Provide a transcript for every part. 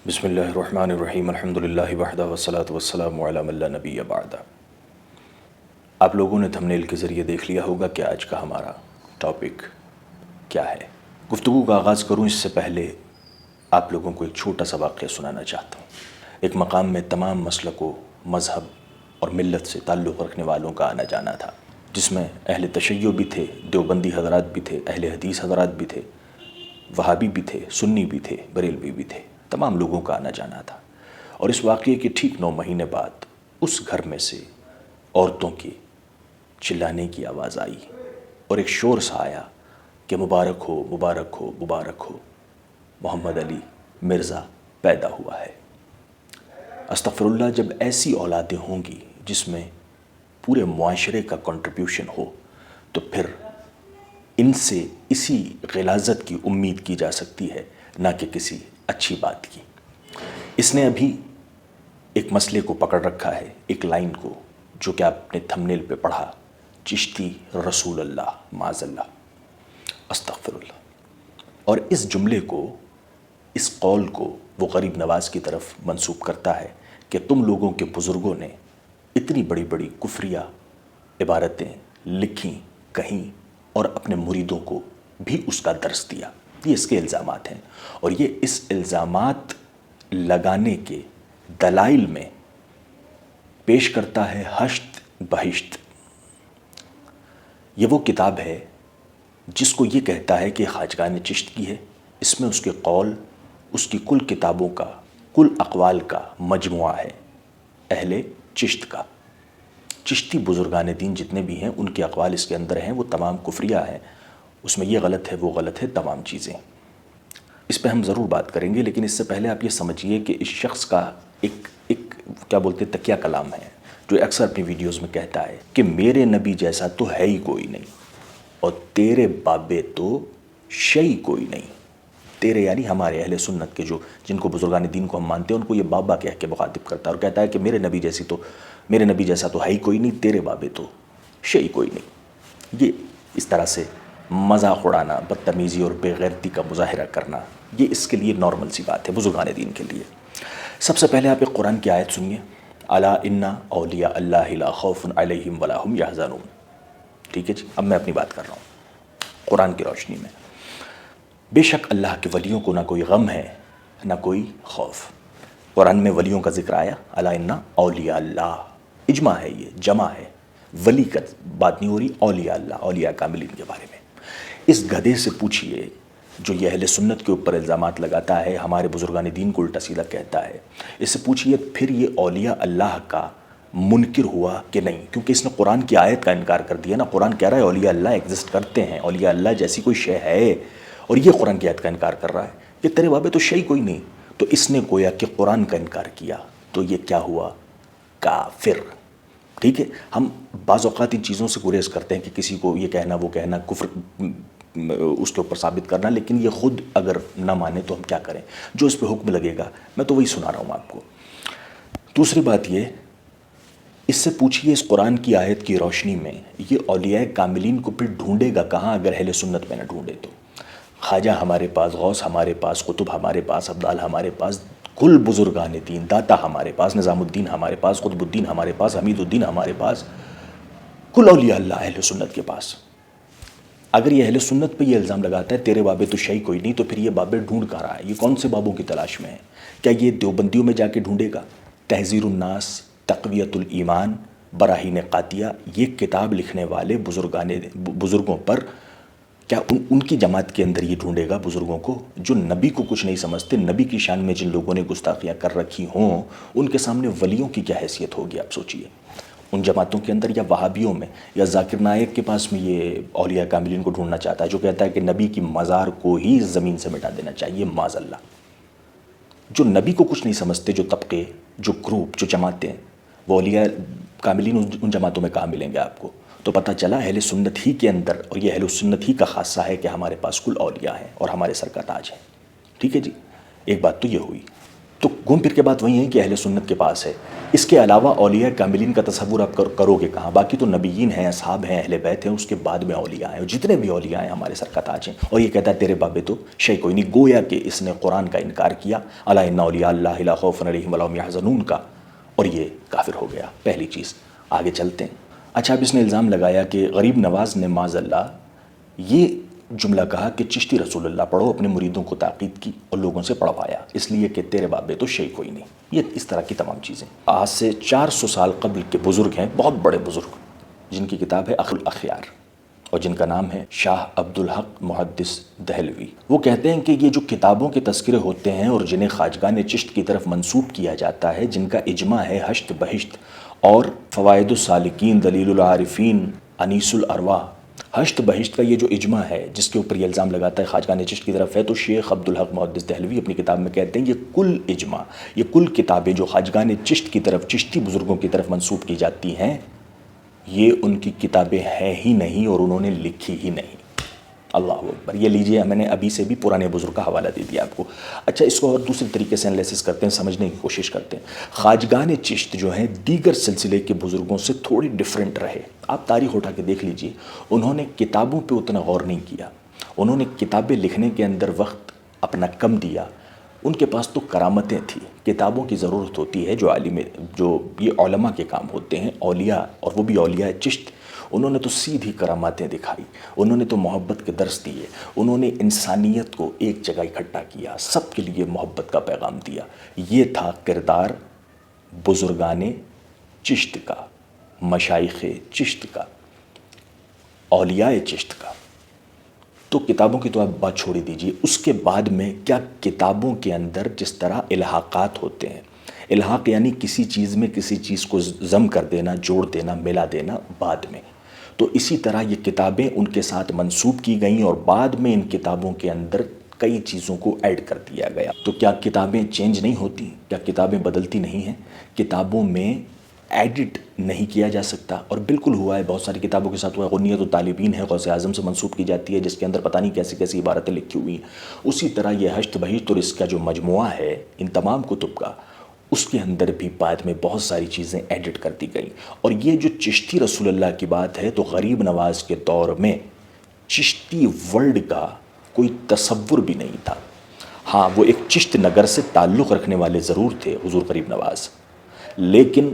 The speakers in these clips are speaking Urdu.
بسم اللہ الرحمن الرحیم الحمد للہ وحدہ والصلاة والسلام علی من لا نبی بعدہ۔ آپ لوگوں نے تھمبنیل کے ذریعے دیکھ لیا ہوگا کہ آج کا ہمارا ٹاپک کیا ہے۔ گفتگو کا آغاز کروں اس سے پہلے آپ لوگوں کو ایک چھوٹا سا واقعہ سنانا چاہتا ہوں۔ ایک مقام میں تمام مسلک و مذہب اور ملت سے تعلق رکھنے والوں کا آنا جانا تھا، جس میں اہل تشیع بھی تھے، دیوبندی حضرات بھی تھے، اہل حدیث حضرات بھی تھے، وہابی بھی تھے، سنی بھی تھے، بریلوی بھی تھے، تمام لوگوں کا آنا جانا تھا۔ اور اس واقعے کے ٹھیک 9 مہینے بعد اس گھر میں سے عورتوں کے چلانے کی آواز آئی اور ایک شور سا آیا کہ مبارک ہو مبارک ہو مبارک ہو، محمد علی مرزا پیدا ہوا ہے۔ استغفر اللہ، جب ایسی اولادیں ہوں گی جس میں پورے معاشرے کا کنٹریبیوشن ہو تو پھر ان سے اسی غلاظت کی امید کی جا سکتی ہے، نہ کہ کسی اچھی بات کی۔ اس نے ابھی ایک مسئلے کو پکڑ رکھا ہے، ایک لائن کو، جو کہ آپ نے تھمبنیل پہ پڑھا، چشتی رسول اللہ، معاذ اللہ، استغفر اللہ۔ اور اس جملے کو، اس قول کو وہ غریب نواز کی طرف منسوب کرتا ہے کہ تم لوگوں کے بزرگوں نے اتنی بڑی بڑی کفریہ عبارتیں لکھیں، کہیں اور اپنے مریدوں کو بھی اس کا درس دیا۔ یہ اس کے الزامات ہیں، اور یہ اس الزامات لگانے کے دلائل میں پیش کرتا ہے ہشت بہشت۔ یہ وہ کتاب ہے جس کو یہ کہتا ہے کہ خواجگان چشت کی ہے۔ اس میں اس کے قول، اس کی کل کتابوں کا، کل اقوال کا مجموعہ ہے، اہل چشت کا۔ چشتی بزرگان دین جتنے بھی ہیں ان کے اقوال اس کے اندر ہیں، وہ تمام کفریہ ہیں۔ اس میں یہ غلط ہے، وہ غلط ہے، تمام چیزیں۔ اس پہ ہم ضرور بات کریں گے، لیکن اس سے پہلے آپ یہ سمجھیے کہ اس شخص کا ایک کیا بولتے تکیہ کلام ہے، جو اکثر اپنی ویڈیوز میں کہتا ہے کہ میرے نبی جیسا تو ہے ہی کوئی نہیں، اور تیرے بابے تو شئی کوئی نہیں۔ تیرے یعنی ہمارے اہل سنت کے، جو جن کو بزرگان دین کو ہم مانتے ہیں، ان کو یہ بابا کہہ کے مخاطب کرتا ہے اور کہتا ہے کہ میرے نبی جیسا تو ہے ہی کوئی نہیں، تیرے بابے تو شئی کوئی نہیں۔ یہ اس طرح سے مذاق اڑانا، بدتمیزی اور بے غیرتی کا مظاہرہ کرنا، یہ اس کے لیے نارمل سی بات ہے بزرگان دین کے لیے۔ سب سے پہلے آپ ایک قرآن کی آیت سنیے، الا ان اولیاء اللہ لا خوف علیہم ولا هم یحزنون۔ ٹھیک ہے جی، اب میں اپنی بات کر رہا ہوں قرآن کی روشنی میں۔ بے شک اللہ کے ولیوں کو نہ کوئی غم ہے نہ کوئی خوف۔ قرآن میں ولیوں کا ذکر آیا، الا ان اولیاء اللہ، اجماع ہے، یہ جمع ہے، ولی کا بات نہیں ہو رہی، اولیاء اللہ، اولیاء کاملین کے بارے میں۔ اس گدھے سے پوچھئے جو یہ اہل سنت کے اوپر الزامات لگاتا ہے، ہمارے بزرگان دین کو الٹا سیدھا کہتا ہے، اس سے پوچھئے پھر یہ اولیاء اللہ کا منکر ہوا کہ نہیں؟ کیونکہ اس نے قرآن کی آیت کا انکار کر دیا نا۔ قرآن کہہ رہا ہے اولیاء اللہ ایگزسٹ کرتے ہیں، اولیاء اللہ جیسی کوئی شے ہے، اور یہ قرآن کی آیت کا انکار کر رہا ہے کہ تیرے بابے تو شے کوئی نہیں۔ تو اس نے گویا کہ قرآن کا انکار کیا، تو یہ کیا ہوا؟ کافر۔ ٹھیک ہے، ہم بعض اوقات ان چیزوں سے گریز کرتے ہیں کہ کسی کو یہ کہنا وہ کہنا، کفر اس کے اوپر ثابت کرنا، لیکن یہ خود اگر نہ مانے تو ہم کیا کریں؟ جو اس پہ حکم لگے گا میں تو وہی سنا رہا ہوں آپ کو۔ دوسری بات یہ، اس سے پوچھئے اس قرآن کی آیت کی روشنی میں یہ اولیاء کاملین کو پھر ڈھونڈے گا کہاں اگر اہل سنت میں نہ ڈھونڈے تو؟ خواجہ ہمارے پاس، غوث ہمارے پاس، قطب ہمارے پاس، ابدال ہمارے پاس، کل بزرگان دین، داتا ہمارے پاس، نظام الدین ہمارے پاس، قطب الدین ہمارے پاس، حمید الدین ہمارے پاس، کل اولیاء اللہ اہل سنت کے پاس۔ اگر یہ اہل سنت پہ یہ الزام لگاتا ہے تیرے بابے تو شئی کوئی نہیں، تو پھر یہ بابے ڈھونڈ کہاں رہا ہے؟ یہ کون سے بابوں کی تلاش میں ہے؟ کیا یہ دیوبندیوں میں جا کے ڈھونڈے گا؟ تحذیر الناس، تقویت الایمان، براہین قاطعہ، یہ کتاب لکھنے والے بزرگوں پر کیا ان کی جماعت کے اندر یہ ڈھونڈے گا بزرگوں کو جو نبی کو کچھ نہیں سمجھتے؟ نبی کی شان میں جن لوگوں نے گستاخیاں کر رکھی ہوں ان کے سامنے ولیوں کی کیا حیثیت ہوگی؟ آپ سوچئے ان جماعتوں کے اندر، یا وہابیوں میں، یا ذاکر نائک کے پاس میں یہ اولیاء کاملین کو ڈھونڈنا چاہتا ہے جو کہتا ہے کہ نبی کی مزار کو ہی زمین سے مٹا دینا چاہیے، معاذ اللہ۔ جو نبی کو کچھ نہیں سمجھتے، جو طبقے، جو گروپ، جو جماعتیں، وہ اولیاء کاملین ان جماعتوں میں کہاں ملیں گے آپ کو؟ تو پتہ چلا اہل سنت ہی کے اندر، اور یہ اہل سنت ہی کا خاصہ ہے کہ ہمارے پاس کل اولیاء ہیں اور ہمارے سر کا تاج ہے۔ ٹھیک ہے جی، ایک بات تو یہ ہوئی۔ تو گھوم پھر کے بات وہی ہے کہ اہل سنت کے پاس ہے. اس کے علاوہ اولیاء کاملین کا تصور آپ کرو گے کہاں؟ باقی تو نبیین ہیں، اصحاب ہیں، اہل بیت ہیں، اس کے بعد میں اولیاء ہیں، اور جتنے بھی اولیاء ہیں ہمارے سر کا تاج ہیں. اور یہ کہتا ہے تیرے بابے تو شے کوئی نہیں، گویا کہ اس نے قرآن کا انکار کیا، الا ان اولیاء اللہ لا خوف علیہم ولا هم يحزنون کا، اور یہ کافر ہو گیا. پہلی چیز. آگے چلتے ہیں. اچھا، اب اس نے الزام لگایا کہ غریب نواز نے معاذ اللہ یہ جملہ کہا کہ چشتی رسول اللہ پڑھو، اپنے مریدوں کو تاکید کی اور لوگوں سے پڑھوایا، اس لیے کہ تیرے بابے تو شے کوئی نہیں. یہ اس طرح کی تمام چیزیں آج سے 400 سال قبل کے بزرگ ہیں، بہت بڑے بزرگ، جن کی کتاب ہے اخ الاخیار اور جن کا نام ہے شاہ عبدالحق محدث دہلوی. وہ کہتے ہیں کہ یہ جو کتابوں کے تذکرے ہوتے ہیں اور جنہیں خواجگان چشت کی طرف منسوب کیا جاتا ہے، جن کا اجماع ہے حشت بہشت اور فوائد السالکین، دلیل العارفین، انیس الارواح، حشت بہشت کا یہ جو اجماع ہے جس کے اوپر یہ الزام لگاتا ہے خواجگان چشت کی طرف ہے، تو شیخ عبدالحق محدث دہلوی اپنی کتاب میں کہتے ہیں یہ کل اجماع، یہ کل کتابیں جو خواجگان چشت کی طرف، چشتی بزرگوں کی طرف منسوب کی جاتی ہیں، یہ ان کی کتابیں ہیں ہی نہیں اور انہوں نے لکھی ہی نہیں. اللہ اکبر. یہ لیجئے، میں نے ابھی سے بھی پرانے بزرگ کا حوالہ دے دیا آپ کو. اچھا، اس کو اور دوسرے طریقے سے انالیسس کرتے ہیں، سمجھنے کی کوشش کرتے ہیں. خواجگان چشت جو ہیں دیگر سلسلے کے بزرگوں سے تھوڑی ڈیفرنٹ رہے. آپ تاریخ اٹھا کے دیکھ لیجئے، انہوں نے کتابوں پہ اتنا غور نہیں کیا، انہوں نے کتابیں لکھنے کے اندر وقت اپنا کم دیا. ان کے پاس تو کرامتیں تھیں. کتابوں کی ضرورت ہوتی ہے جو عالم، جو یہ علماء کے کام ہوتے ہیں، اولیاء، اور وہ بھی اولیاء چشت. انہوں نے تو سیدھی کراماتیں دکھائی، انہوں نے تو محبت کے درس دیے، انہوں نے انسانیت کو ایک جگہ اکٹھا کیا، سب کے لیے محبت کا پیغام دیا. یہ تھا کردار بزرگان چشت کا، مشائخ چشت کا، اولیاء چشت کا. تو کتابوں کی تو آپ بات چھوڑی دیجئے. اس کے بعد میں کیا کتابوں کے اندر جس طرح الحاقات ہوتے ہیں، الحاق یعنی کسی چیز میں کسی چیز کو ضم کر دینا، جوڑ دینا، ملا دینا بعد میں، تو اسی طرح یہ کتابیں ان کے ساتھ منسوب کی گئیں اور بعد میں ان کتابوں کے اندر کئی چیزوں کو ایڈ کر دیا گیا. تو کیا کتابیں چینج نہیں ہوتی؟ کیا کتابیں بدلتی نہیں ہیں؟ کتابوں میں ایڈٹ نہیں کیا جا سکتا؟ اور بالکل ہوا ہے، بہت ساری کتابوں کے ساتھ ہوا ہے. غنیت الطالبین ہے، غوث اعظم سے منسوب کی جاتی ہے، جس کے اندر پتہ نہیں کیسی کیسی عبارتیں لکھی ہوئی ہیں. اسی طرح یہ حشت بہشت اور اس کا جو مجموعہ ہے ان تمام کتب کا، اس کے اندر بھی بعد میں بہت ساری چیزیں ایڈٹ کر دی گئیں. اور یہ جو چشتی رسول اللہ کی بات ہے، تو غریب نواز کے دور میں چشتی ورلڈ کا کوئی تصور بھی نہیں تھا. ہاں، وہ ایک چشت نگر سے تعلق رکھنے والے ضرور تھے حضور غریب نواز، لیکن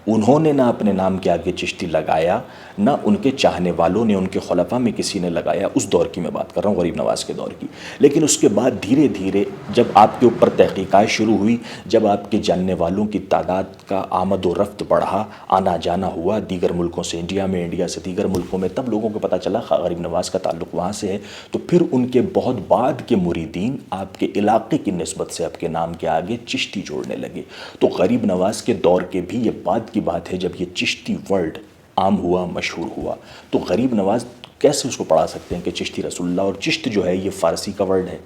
انہوں نے نہ اپنے نام کے آگے چشتی لگایا، نہ ان کے چاہنے والوں نے، ان کے خلفاء میں کسی نے لگایا. اس دور کی میں بات کر رہا ہوں، غریب نواز کے دور کی. لیکن اس کے بعد دھیرے دھیرے جب آپ کے اوپر تحقیقات شروع ہوئی، جب آپ کے جاننے والوں کی تعداد کا آمد و رفت بڑھا، آنا جانا ہوا دیگر ملکوں سے انڈیا میں، انڈیا سے دیگر ملکوں میں، تب لوگوں کو پتہ چلا غریب نواز کا تعلق وہاں سے ہے. تو پھر ان کے بہت بعد کے مریدین آپ کے علاقے کی نسبت سے آپ کے نام کے آگے چشتی جوڑنے لگے. تو غریب نواز کے دور کے بھی یہ بعد کی بات ہے جب یہ چشتی ورلڈ عام ہوا، مشہور ہوا. تو غریب نواز کیسے اس کو پڑھا سکتے ہیں کہ چشتی رسول اللہ؟ اور چشت جو ہے یہ فارسی کا ورڈ ہے،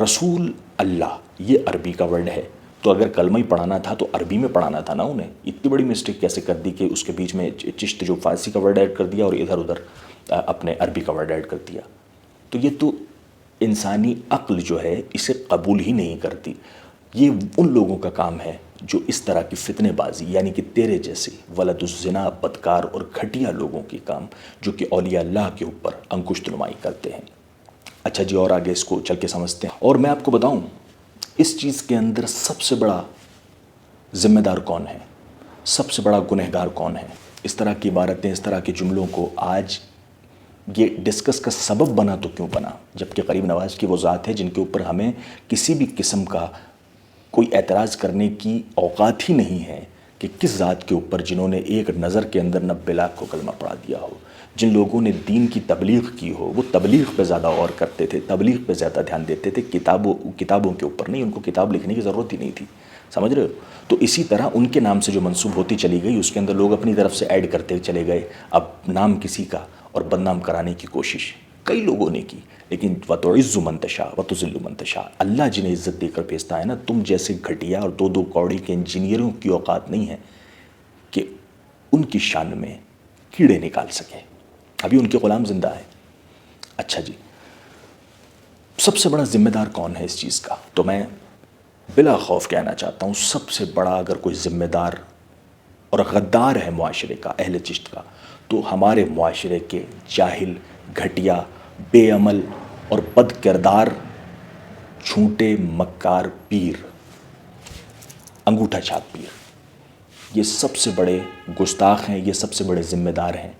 رسول اللہ یہ عربی کا ورڈ ہے. تو اگر کلمہ ہی پڑھانا تھا تو عربی میں پڑھانا تھا نا انہیں. اتنی بڑی مسٹیک کیسے کر دی کہ اس کے بیچ میں چشت جو فارسی کا ورڈ ایڈ کر دیا اور ادھر ادھر اپنے عربی کا ورڈ ایڈ کر دیا. تو یہ تو انسانی عقل جو ہے اسے قبول ہی نہیں کرتی. یہ ان لوگوں کا کام ہے جو اس طرح کی فتنے بازی، یعنی کہ تیرے جیسے ولد الزنا، بدکار اور گھٹیا لوگوں کے کام، جو کہ اولیاء اللہ کے اوپر انکشت نمائی کرتے ہیں. اچھا جی، اور آگے اس کو چل کے سمجھتے ہیں. اور میں آپ کو بتاؤں اس چیز کے اندر سب سے بڑا ذمہ دار کون ہے، سب سے بڑا گنہگار کون ہے؟ اس طرح کی عبارتیں، اس طرح کے جملوں کو آج یہ ڈسکس کا سبب بنا تو کیوں بنا، جبکہ غریب نواز کی وہ ذات ہے جن کے اوپر ہمیں کسی بھی قسم کا کوئی اعتراض کرنے کی اوقات ہی نہیں ہے کہ کس ذات کے اوپر جنہوں نے ایک نظر کے اندر 90 لاکھ کو کلمہ پڑھا دیا ہو، جن لوگوں نے دین کی تبلیغ کی ہو. وہ تبلیغ پہ زیادہ غور کرتے تھے، تبلیغ پہ زیادہ دھیان دیتے تھے، کتابوں کے اوپر نہیں. ان کو کتاب لکھنے کی ضرورت ہی نہیں تھی، سمجھ رہے ہو؟ تو اسی طرح ان کے نام سے جو منسوب ہوتی چلی گئی، اس کے اندر لوگ اپنی طرف سے ایڈ کرتے چلے گئے. اب نام کسی کا اور بدنام کرانے کی کوشش کئی لوگوں نے کی. لیکن وَتُعِزُّ مَن تَشَاءُ وَتُذِلُّ مَن تَشَاءُ، اللہ جنہیں عزت دے کر بھیجتا ہے نا، تم جیسے گھٹیا اور دو دو کوڑی کے انجینئروں کی اوقات نہیں ہے کہ ان کی شان میں کیڑے نکال سکے. ابھی ان کے غلام زندہ ہیں. اچھا جی، سب سے بڑا ذمہ دار کون ہے اس چیز کا؟ تو میں بلا خوف کہنا چاہتا ہوں، سب سے بڑا اگر کوئی ذمہ دار اور غدار ہے معاشرے کا، اہل چشت کا، تو ہمارے معاشرے کے جاہل، گھٹیا، بے عمل اور بد کردار چھوٹے مکار پیر، انگوٹھا چھاپ پیر، یہ سب سے بڑے گستاخ ہیں، یہ سب سے بڑے ذمہ دار ہیں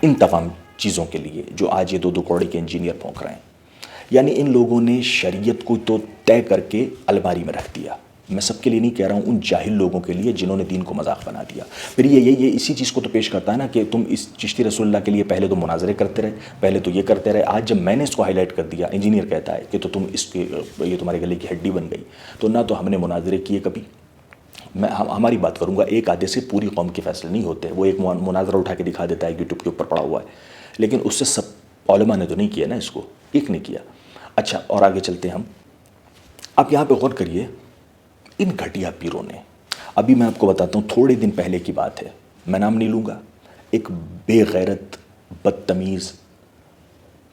ان تمام چیزوں کے لیے جو آج یہ دو دو کوڑے کے انجینئر پھونک رہے ہیں۔ یعنی ان لوگوں نے شریعت کو تو طے کر کے الماری میں رکھ دیا۔ میں سب کے لیے نہیں کہہ رہا ہوں، ان جاہل لوگوں کے لیے جنہوں نے دین کو مذاق بنا دیا۔ پھر یہ اسی چیز کو تو پیش کرتا ہے نا کہ تم اس چشتی رسول اللہ کے لیے پہلے تو مناظرے کرتے رہے، پہلے تو یہ کرتے رہے، آج جب میں نے اس کو ہائی لائٹ کر دیا، انجینئر کہتا ہے کہ تو تم اس کے یہ تمہارے گلے کی ہڈی بن گئی۔ تو نہ تو ہم نے مناظرے کیے کبھی، میں ہماری بات کروں گا، ایک آدھے سے پوری قوم کے فیصلے نہیں ہوتے۔ وہ ایک مناظرہ اٹھا کے دکھا دیتا ہے یوٹیوب کے اوپر پڑا ہوا ہے، لیکن اس سے سب علماء نے تو نہیں کیا نا اس کو، ایک نے کیا۔ اچھا، اور آگے چلتے ہیں ہم۔ اب یہاں پہ غور کریے، ان گھٹیا پیروں نے، ابھی میں آپ کو بتاتا ہوں، تھوڑے دن پہلے کی بات ہے، میں نام نہیں لوں گا، ایک بے غیرت، بدتمیز،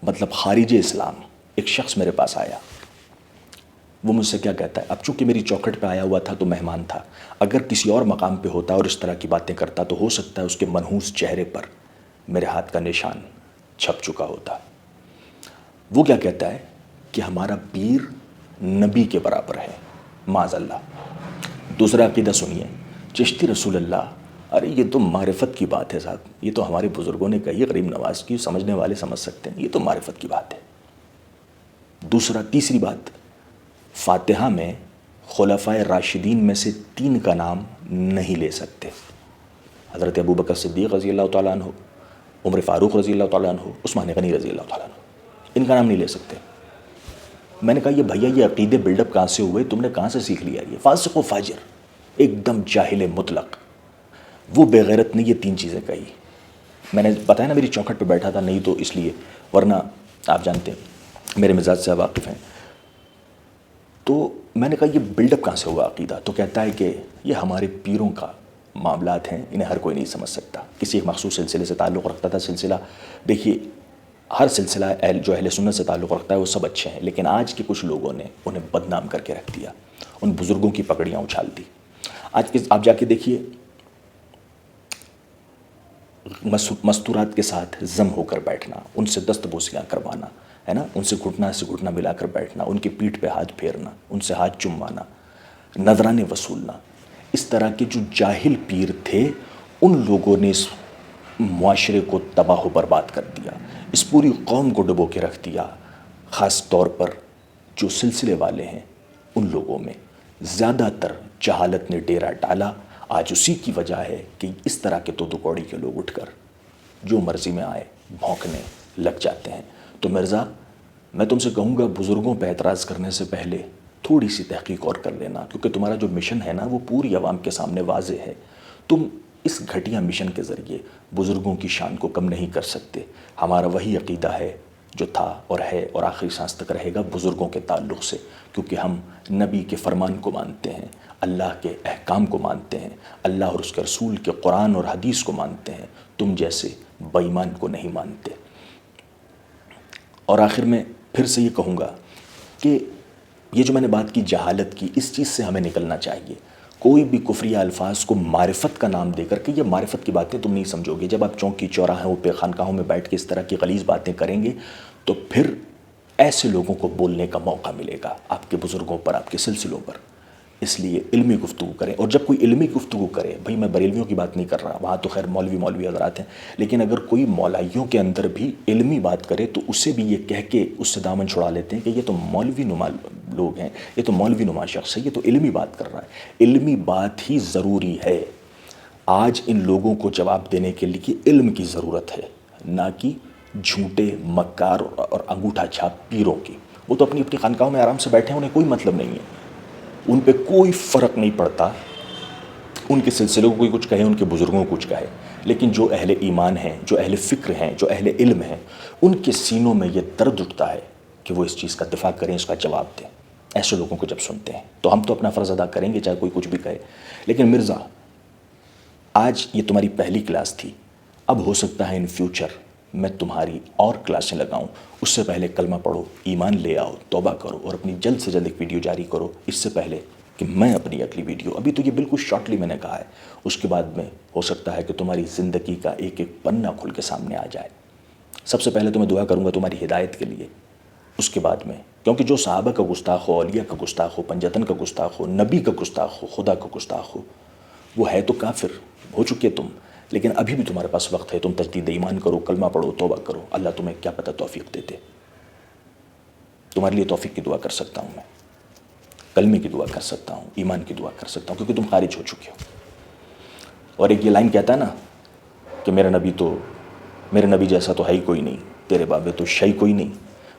مطلب خارج اسلام ایک شخص میرے پاس آیا۔ وہ مجھ سے کیا کہتا ہے، اب چونکہ میری چوکھٹ پہ آیا ہوا تھا تو مہمان تھا، اگر کسی اور مقام پہ ہوتا اور اس طرح کی باتیں کرتا تو ہو سکتا ہے اس کے منحوس چہرے پر میرے ہاتھ کا نشان چھپ چکا ہوتا۔ وہ کیا کہتا ہے کہ ہمارا پیر نبی کے برابر ہے، معاذ اللہ۔ دوسرا عقیدہ سنیے، چشتی رسول اللہ، ارے یہ تو معرفت کی بات ہے صاحب، یہ تو ہمارے بزرگوں نے کہی، غریب نواز کی، سمجھنے والے سمجھ سکتے ہیں، یہ تو معرفت کی بات ہے۔ تیسری بات، فاتحہ میں خلفائے راشدین میں سے 3 کا نام نہیں لے سکتے، حضرت ابو بکر صدیق رضی اللہ تعالیٰ عنہ، عمر فاروق رضی اللہ تعالیٰ عنہ، عثمان غنی رضی اللہ تعالیٰ عنہ، ان کا نام نہیں لے سکتے۔ میں نے کہا یہ بھیا یہ عقیدے بلڈ اپ کہاں سے ہوئے، تم نے کہاں سے سیکھ لیا؟ یہ فاسق و فاجر، ایک دم جاہل مطلق۔ وہ بے غیرت نے یہ 3 چیزیں کہی۔ میں نے بتایا نا میری چوکھٹ پہ بیٹھا تھا، نہیں تو اس لیے، ورنہ آپ جانتے ہیں میرے مزاج سے واقف ہیں۔ تو میں نے کہا یہ بلڈ اپ کہاں سے ہوا عقیدہ؟ تو کہتا ہے کہ یہ ہمارے پیروں کا معاملات ہیں، انہیں ہر کوئی نہیں سمجھ سکتا، کسی ایک مخصوص سلسلے سے تعلق رکھتا تھا۔ سلسلہ دیکھیے، ہر سلسلہ جو اہل سنت سے تعلق رکھتا ہے وہ سب اچھے ہیں، لیکن آج کے کچھ لوگوں نے انہیں بدنام کر کے رکھ دیا، ان بزرگوں کی پگڑیاں اچھال دی۔ آج آپ جا کے دیکھیے، مستورات کے ساتھ ضم ہو کر بیٹھنا، ان سے دست بوسیاں کروانا، ہے نا، ان سے گھٹنا ملا کر بیٹھنا، ان کی پیٹھ پہ ہاتھ پھیرنا، ان سے ہاتھ چموانا، نذرانے وصولنا، اس طرح کے جو جاہل پیر تھے، ان لوگوں نے اس معاشرے کو تباہ و برباد کر دیا، اس پوری قوم کو ڈبو کے رکھ دیا۔ خاص طور پر جو سلسلے والے ہیں ان لوگوں میں زیادہ تر جہالت نے ڈیرا ڈالا۔ آج اسی کی وجہ ہے کہ اس طرح کے دو کوڑی کے لوگ اٹھ کر جو مرضی میں آئے بھونکنے لگ جاتے ہیں۔ تو مرزا، میں تم سے کہوں گا بزرگوں پہ اعتراض کرنے سے پہلے تھوڑی سی تحقیق اور کر لینا، کیونکہ تمہارا جو مشن ہے نا وہ پوری عوام کے سامنے واضح ہے۔ تم اس گھٹیا مشن کے ذریعے بزرگوں کی شان کو کم نہیں کر سکتے۔ ہمارا وہی عقیدہ ہے جو تھا اور ہے اور آخری سانس تک رہے گا بزرگوں کے تعلق سے، کیونکہ ہم نبی کے فرمان کو مانتے ہیں، اللہ کے احکام کو مانتے ہیں، اللہ اور اس کے رسول کے قرآن اور حدیث کو مانتے ہیں، تم جیسے بے ایمان کو نہیں مانتے۔ اور آخر میں پھر سے یہ کہوں گا کہ یہ جو میں نے بات کی جہالت کی، اس چیز سے ہمیں نکلنا چاہیے۔ کوئی بھی کفریہ الفاظ کو معرفت کا نام دے کر کہ یہ معرفت کی باتیں تم نہیں سمجھو گے، جب آپ چوکی چوراہوں پہ خانقاہوں میں بیٹھ کے اس طرح کی غلیظ باتیں کریں گے تو پھر ایسے لوگوں کو بولنے کا موقع ملے گا آپ کے بزرگوں پر، آپ کے سلسلوں پر۔ اس لیے علمی گفتگو کریں، اور جب کوئی علمی گفتگو کرے، بھائی میں بریلویوں کی بات نہیں کر رہا، وہاں تو خیر مولوی حضرات ہیں، لیکن اگر کوئی مولائیوں کے اندر بھی علمی بات کرے تو اسے بھی یہ کہہ کے اس سے دامن چھڑا لیتے ہیں کہ یہ تو مولوی نما لوگ ہیں، یہ تو مولوی نما شخص ہے، یہ تو علمی بات کر رہا ہے۔ علمی بات ہی ضروری ہے۔ آج ان لوگوں کو جواب دینے کے لیے علم کی ضرورت ہے، نہ کہ جھوٹے مکار اور انگوٹھا چھاپ پیروں کی۔ وہ تو اپنی اپنی خانقاہوں میں آرام سے بیٹھے ہیں، انہیں کوئی مطلب نہیں ہے، ان پہ کوئی فرق نہیں پڑتا، ان کے سلسلوں کو کوئی کچھ کہے، ان کے بزرگوں کو کچھ کہے، لیکن جو اہل ایمان ہیں، جو اہل فکر ہیں، جو اہل علم ہیں، ان کے سینوں میں یہ درد اٹھتا ہے کہ وہ اس چیز کا دفاع کریں، اس کا جواب دیں۔ ایسے لوگوں کو جب سنتے ہیں تو ہم تو اپنا فرض ادا کریں گے چاہے کوئی کچھ بھی کہے۔ لیکن مرزا، آج یہ تمہاری پہلی کلاس تھی، اب ہو سکتا ہے ان فیوچر میں تمہاری اور کلاسیں لگاؤں، اس سے پہلے کلمہ پڑھو، ایمان لے آؤ، توبہ کرو اور اپنی جلد سے جلد ایک ویڈیو جاری کرو، اس سے پہلے کہ میں اپنی اگلی ویڈیو، ابھی تو یہ بالکل شارٹلی میں نے کہا ہے، اس کے بعد میں ہو سکتا ہے کہ تمہاری زندگی کا ایک ایک پنہ کھل کے سامنے آ جائے۔ سب سے پہلے تو میں دعا کروں گا تمہاری ہدایت کے لیے، اس کے بعد میں، کیونکہ جو صحابہ کا گستاخ ہو، اولیاء کا گستاخ ہو، پنجتن کا گستاخ ہو، نبی کا گستاخ ہو، خدا کا گستاخ ہو، وہ ہے تو کافر، ہو چکے تم، لیکن ابھی بھی تمہارے پاس وقت ہے، تم تجدید ایمان کرو، کلمہ پڑھو، توبہ کرو، اللہ تمہیں کیا پتہ توفیق دیتے۔ تمہارے لیے توفیق کی دعا کر سکتا ہوں میں، کلمے کی دعا کر سکتا ہوں، ایمان کی دعا کر سکتا ہوں، کیونکہ تم خارج ہو چکے ہو۔ اور ایک یہ لائن کہتا ہے نا کہ میرے نبی جیسا تو ہے ہی کوئی نہیں، تیرے بابے تو شے کوئی نہیں۔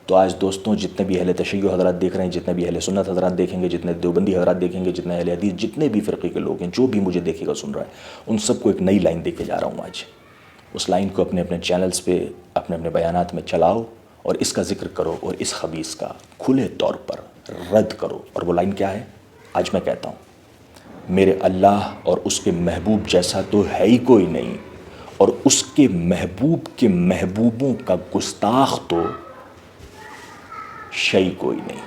تو آج دوستوں، جتنے بھی اہل تشیع حضرات دیکھ رہے ہیں، جتنے بھی اہل سنت حضرات دیکھیں گے، جتنے دیوبندی حضرات دیکھیں گے، جتنے اہل حدیث، جتنے بھی فرقے کے لوگ ہیں، جو بھی مجھے دیکھے گا سن رہا ہے، ان سب کو ایک نئی لائن دے کے جا رہا ہوں آج۔ اس لائن کو اپنے اپنے چینلز پہ، اپنے اپنے بیانات میں چلاؤ اور اس کا ذکر کرو اور اس خبیث کا کھلے طور پر رد کرو۔ اور وہ لائن کیا ہے؟ آج میں کہتا ہوں، میرے اللہ اور اس کے محبوب جیسا تو ہے ہی کوئی نہیں، اور اس کے محبوب کے محبوبوں کا گستاخ تو شے کوئی نہیں۔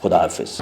خدا حافظ۔